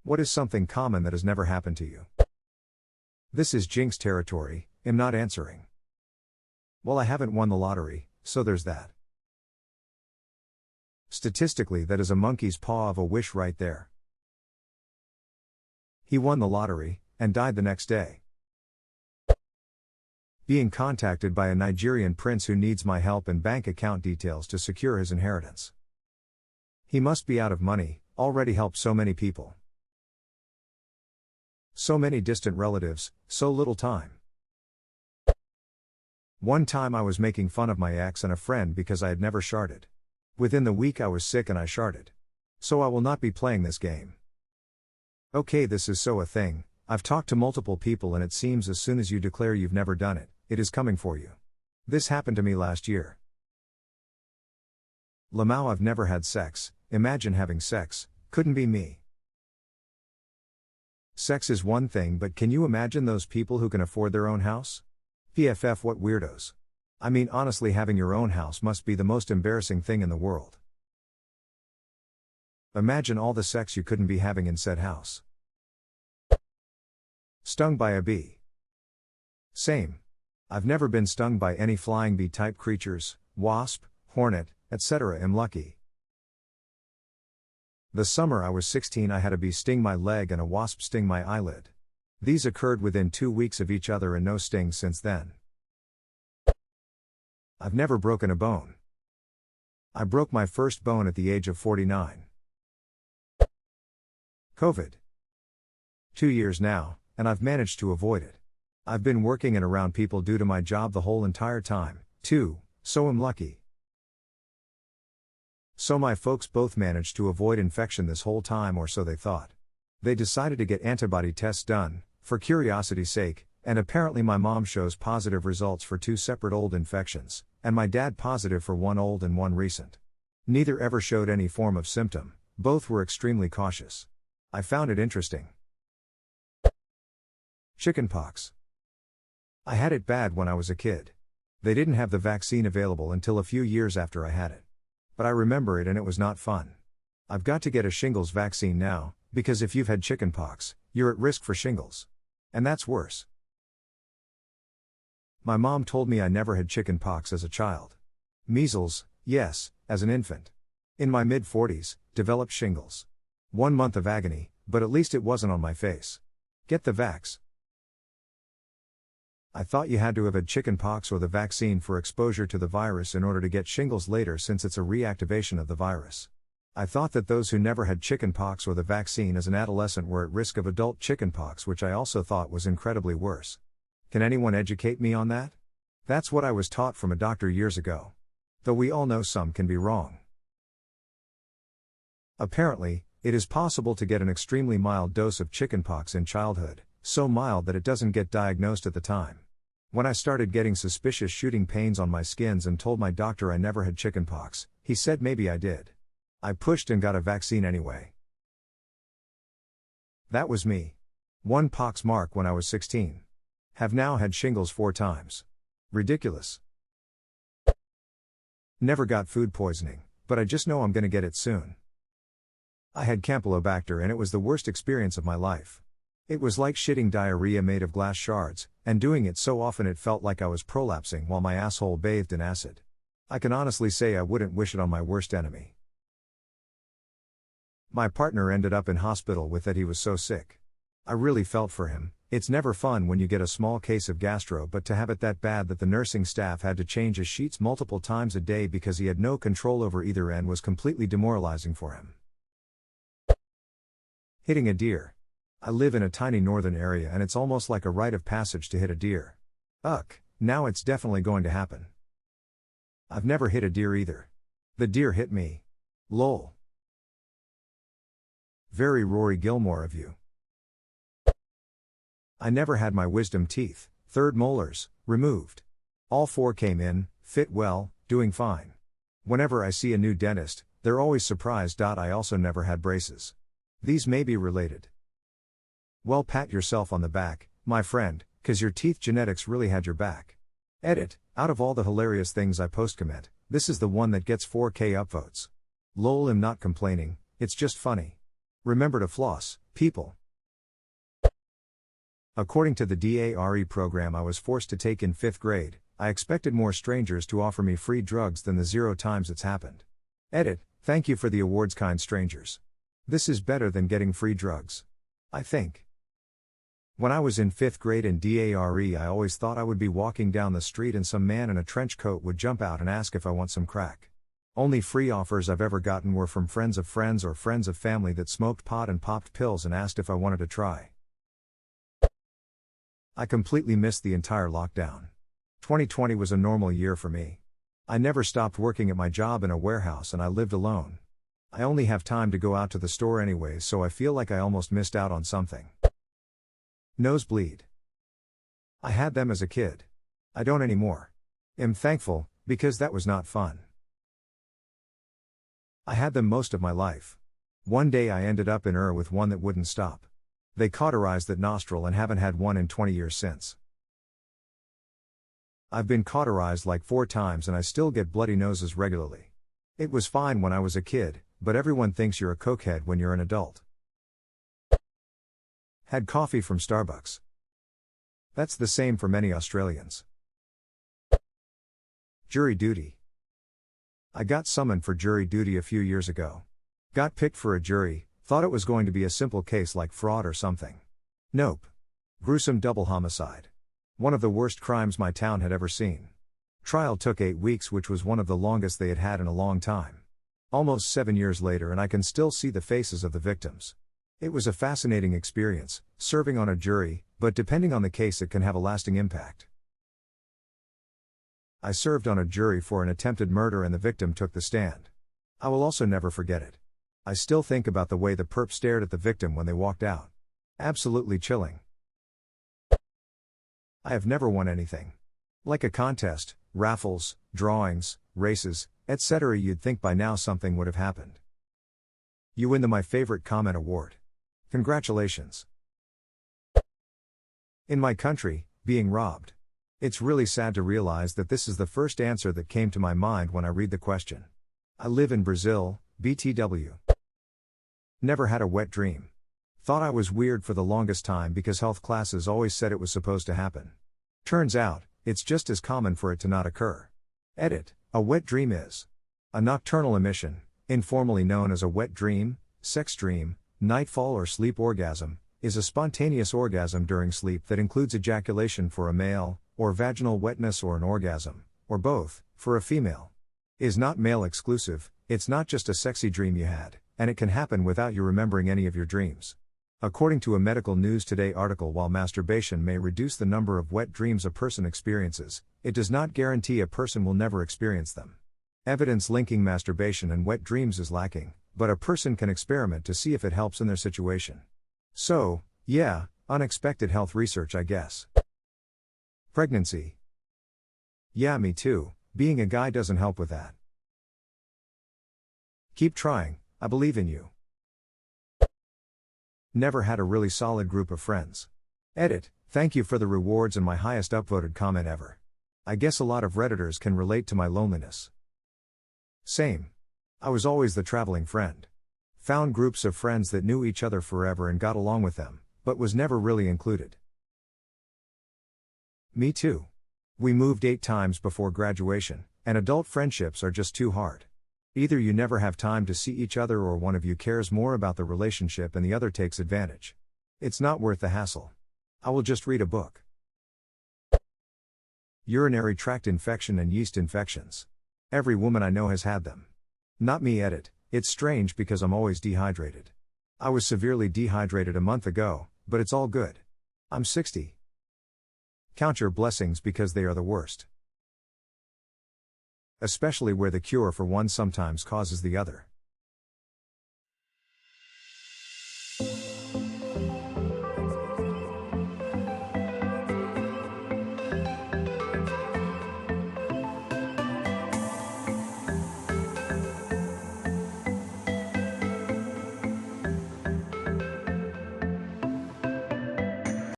What is something common that has never happened to you? This is jinx territory, am not answering. Well, I haven't won the lottery, so there's that. Statistically, that is a monkey's paw of a wish right there. He won the lottery, and died the next day. Being contacted by a Nigerian prince who needs my help and bank account details to secure his inheritance. He must be out of money, already helped so many people. So many distant relatives, so little time. One time I was making fun of my ex and a friend because I had never sharded. Within the week I was sick and I sharded. So I will not be playing this game. Okay, this is so a thing. I've talked to multiple people and it seems as soon as you declare you've never done it, it is coming for you. This happened to me last year. Lamau, I've never had sex, imagine having sex, couldn't be me. Sex is one thing, but can you imagine those people who can afford their own house? PFF, what weirdos. I mean, honestly, having your own house must be the most embarrassing thing in the world. Imagine all the sex you couldn't be having in said house. Stung by a bee. Same. I've never been stung by any flying bee type creatures, wasp, hornet, etc. I'm lucky. The summer I was 16 I had a bee sting my leg and a wasp sting my eyelid. These occurred within 2 weeks of each other and no stings since then. I've never broken a bone. I broke my first bone at the age of 49. COVID. 2 years now, and I've managed to avoid it. I've been working and around people due to my job the whole entire time, too, so I'm lucky. So my folks both managed to avoid infection this whole time, or so they thought. They decided to get antibody tests done, for curiosity's sake, and apparently my mom shows positive results for 2 separate old infections, and my dad positive for 1 old and 1 recent. Neither ever showed any form of symptom, both were extremely cautious. I found it interesting. Chickenpox. I had it bad when I was a kid. They didn't have the vaccine available until a few years after I had it. But I remember it and it was not fun. I've got to get a shingles vaccine now, because if you've had chickenpox, you're at risk for shingles. And that's worse. My mom told me I never had chickenpox as a child. Measles, yes, as an infant. In my mid-40s, developed shingles. 1 month of agony, but at least it wasn't on my face. Get the vax. I thought you had to have had chickenpox or the vaccine for exposure to the virus in order to get shingles later, since it's a reactivation of the virus. I thought that those who never had chickenpox or the vaccine as an adolescent were at risk of adult chickenpox, which I also thought was incredibly worse. Can anyone educate me on that? That's what I was taught from a doctor years ago. Though we all know some can be wrong. Apparently, it is possible to get an extremely mild dose of chickenpox in childhood, so mild that it doesn't get diagnosed at the time. When I started getting suspicious shooting pains on my skins and told my doctor I never had chickenpox, he said maybe I did. I pushed and got a vaccine anyway. That was me. 1 pox mark when I was 16. Have now had shingles 4 times. Ridiculous. Never got food poisoning, but I just know I'm gonna get it soon. I had Campylobacter and it was the worst experience of my life. It was like shitting diarrhea made of glass shards, and doing it so often it felt like I was prolapsing while my asshole bathed in acid. I can honestly say I wouldn't wish it on my worst enemy. My partner ended up in hospital with that. He was so sick. I really felt for him. It's never fun when you get a small case of gastro, but to have it that bad that the nursing staff had to change his sheets multiple times a day because he had no control over either end was completely demoralizing for him. Hitting a deer. I live in a tiny northern area and it's almost like a rite of passage to hit a deer. Now it's definitely going to happen. I've never hit a deer either. The deer hit me. Lol. Very Rory Gilmore of you. I never had my wisdom teeth, 3rd molars, removed. All 4 came in, fit well, doing fine. Whenever I see a new dentist, they're always surprised. I also never had braces. These may be related. Well, pat yourself on the back, my friend, 'cause your teeth genetics really had your back. Edit, out of all the hilarious things I post comment, this is the one that gets 4K upvotes. Lol, I'm not complaining, it's just funny. Remember to floss, People. According to the DARE program I was forced to take in 5th grade, I expected more strangers to offer me free drugs than the 0 times it's happened. Edit, thank you for the awards, kind strangers. This is better than getting free drugs. I think. When I was in 5th grade in DARE, I always thought I would be walking down the street and some man in a trench coat would jump out and ask if I want some crack. Only free offers I've ever gotten were from friends of friends or friends of family that smoked pot and popped pills and asked if I wanted to try. I completely missed the entire lockdown. 2020 was a normal year for me. I never stopped working at my job in a warehouse and I lived alone. I only have time to go out to the store anyways, so I feel like I almost missed out on something. Nosebleed. I had them as a kid. I don't anymore. Am thankful, because that was not fun. I had them most of my life. One day I ended up in with one that wouldn't stop. They cauterized that nostril and haven't had one in 20 years since. I've been cauterized like 4 times and I still get bloody noses regularly. It was fine when I was a kid, but everyone thinks you're a cokehead when you're an adult. Had coffee from Starbucks. That's the same for many Australians. Jury duty. I got summoned for jury duty a few years ago. Got picked for a jury, thought it was going to be a simple case like fraud or something. Nope. Gruesome double homicide. One of the worst crimes my town had ever seen. Trial took 8 weeks, which was one of the longest they had had in a long time. Almost 7 years later and I can still see the faces of the victims. It was a fascinating experience, serving on a jury, but depending on the case it can have a lasting impact. I served on a jury for an attempted murder and the victim took the stand. I will also never forget it. I still think about the way the perp stared at the victim when they walked out. Absolutely chilling. I have never won anything. Like a contest, raffles, drawings, races, etc. You'd think by now something would have happened. You win the My Favorite Comment award. Congratulations. In my country, being robbed. It's really sad to realize that this is the first answer that came to my mind when I read the question. I live in Brazil, BTW. Never had a wet dream. Thought I was weird for the longest time because health classes always said it was supposed to happen. Turns out, it's just as common for it to not occur. Edit, a wet dream is a nocturnal emission, informally known as a wet dream, sex dream, nightfall or sleep orgasm, is a spontaneous orgasm during sleep that includes ejaculation for a male, or vaginal wetness or an orgasm, or both, for a female. Is not male exclusive, it's not just a sexy dream you had, and it can happen without you remembering any of your dreams. According to a Medical News Today article, while masturbation may reduce the number of wet dreams a person experiences, it does not guarantee a person will never experience them. Evidence linking masturbation and wet dreams is lacking, but a person can experiment to see if it helps in their situation. So, yeah, unexpected health research, I guess. Pregnancy. Yeah, me too, being a guy doesn't help with that. Keep trying, I believe in you. Never had a really solid group of friends. Edit, thank you for the rewards and my highest upvoted comment ever. I guess a lot of Redditors can relate to my loneliness. Same. I was always the traveling friend. Found groups of friends that knew each other forever and got along with them, but was never really included. Me too. We moved 8 times before graduation, and adult friendships are just too hard. Either you never have time to see each other or one of you cares more about the relationship and the other takes advantage. It's not worth the hassle. I will just read a book. Urinary tract infection and yeast infections. Every woman I know has had them. Not me. Edit, it's strange because I'm always dehydrated. I was severely dehydrated a month ago, but it's all good. I'm 60. Count your blessings because they are the worst. Especially where the cure for one sometimes causes the other.